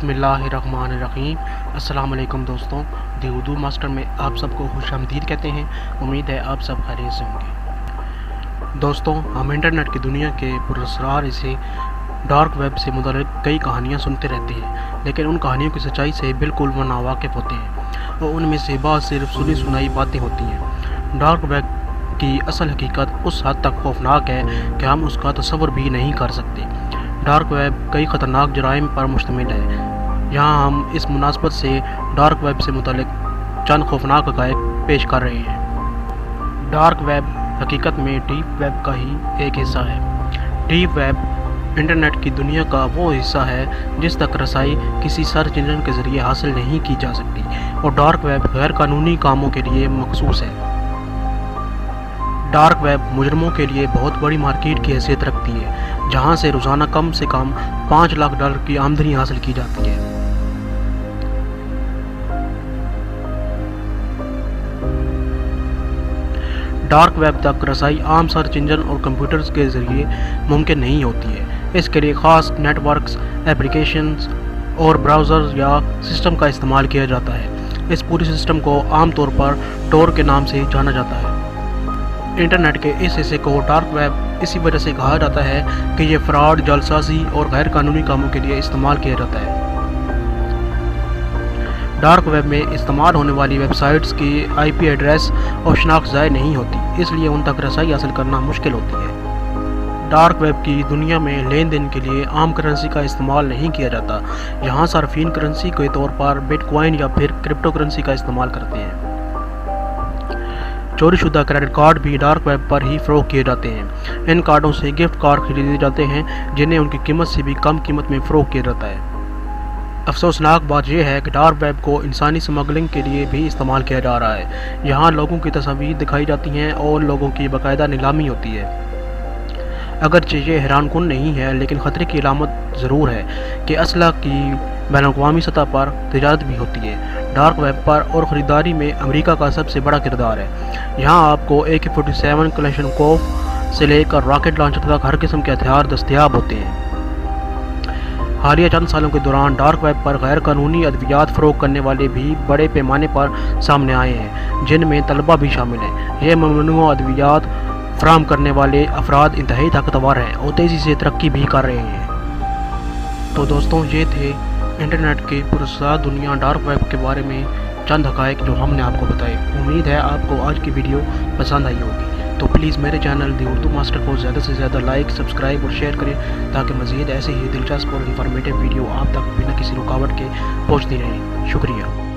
बिस्मिल्लाहिर्रहमानिर्रहीम। अस्सलाम वालेकुम दोस्तों, दी उर्दू मास्टर में आप सबको खुशामदीद कहते हैं। उम्मीद है आप सब खैरियत से होंगे। दोस्तों, हम इंटरनेट की दुनिया के पुरअसरार इसे डार्क वेब से मुतल्लिक़ कई कहानियाँ सुनते रहते हैं, लेकिन उन कहानियों की सच्चाई से बिल्कुल वो नावाकिफ़ होते हैं और उनमें से बात सिर्फ सुनी सुनाई बातें होती हैं। डार्क वेब की असल हकीकत उस हद तक खौफनाक है कि हम उसका तसव्वुर भी नहीं कर सकते। डार्क वेब कई ख़तरनाक जराइम पर मुश्तमिल है। यहाँ हम इस मुनासबत से डार्क वेब से मुतल्लिक़ चंद खौफनाक हक़ाइक़ पेश कर रहे हैं। डार्क वेब हकीकत में डीप वेब का ही एक हिस्सा है। डीप वेब इंटरनेट की दुनिया का वो हिस्सा है जिस तक रसाई किसी सर्च इंजन के ज़रिए हासिल नहीं की जा सकती, और डार्क वेब गैर कानूनी कामों के लिए मखसूस है। डार्क वेब मुजरमों के लिए बहुत बड़ी मार्केट की हैसियत रखती है, जहां से रोज़ाना कम से कम $5 लाख की आमदनी हासिल की जाती है। डार्क वेब तक रसाई आम सर्च इंजन और कंप्यूटर्स के ज़रिए मुमकिन नहीं होती है। इसके लिए ख़ास नेटवर्क्स, एप्लीकेशंस और ब्राउज़र्स या सिस्टम का इस्तेमाल किया जाता है। इस पूरे सिस्टम को आमतौर पर टोर के नाम से जाना जाता है। इंटरनेट के इस हिस्से को डार्क वेब इसी वजह से कहा जाता है कि ये फ्रॉड, जालसाजी और गैर कानूनी कामों के लिए इस्तेमाल किया जाता है। डार्क वेब में इस्तेमाल होने वाली वेबसाइट्स की IP एड्रेस और शनाख्त ज़ाहिर नहीं होती, इसलिए उन तक रसाई हासिल करना मुश्किल होती है। डार्क वेब की दुनिया में लेन देन के लिए आम करेंसी का इस्तेमाल नहीं किया जाता। यहाँ सार्फिन करेंसी के तौर पर बिटकॉइन या फिर क्रिप्टो करेंसी का इस्तेमाल करते हैं। चोरीशुदा क्रेडिट कार्ड भी डार्क वेब पर ही फ़रोख्त किए जाते हैं। इन कार्डों से गिफ्ट कार्ड खरीदे जाते हैं, जिन्हें उनकी कीमत से भी कम कीमत में फ़रोख्त किया जाता है। अफसोसनाक बात यह है कि डार्क वेब को इंसानी स्मगलिंग के लिए भी इस्तेमाल किया जा रहा है। यहाँ लोगों की तस्वीर दिखाई जाती हैं और लोगों की बाकायदा नीलामी होती है। अगरचे ये हैरानकुन नहीं है, लेकिन ख़तरे की अलामत ज़रूर है कि असला की बैनुल-अक़वामी सतह पर तिजारत भी होती है। डार्क वेब पर और ख़रीदारी में अमेरिका का सबसे बड़ा किरदार है। यहाँ आपको AK-47 कलाशनिकोव से लेकर रॉकेट लॉन्चर तक हर किस्म के हथियार दस्तयाब होते हैं। हालिया चंद सालों के दौरान डार्क वेब पर गैर कानूनी अद्वियात फ़रोख्त करने वाले भी बड़े पैमाने पर सामने आए हैं, जिनमें तलबा भी शामिल हैं। ये ममनूआ अद्वियात फराहम करने वाले अफराद इंतहाई ताकतवर हैं और तेज़ी से तरक्की भी कर रहे हैं। तो दोस्तों, ये थे इंटरनेट की पुरअसरार दुनिया डार्क वेब के बारे में चंद हक़ाइक़ जो हमने आपको बताए। उम्मीद है आपको आज की वीडियो पसंद आई होगी। तो प्लीज़ मेरे चैनल दी उर्दू मास्टर को ज़्यादा से ज़्यादा लाइक, सब्सक्राइब और शेयर करें, ताकि मज़ीद ऐसे ही दिलचस्प और इन्फॉर्मेटिव वीडियो आप तक बिना किसी रुकावट के पहुँचती रहें। शुक्रिया।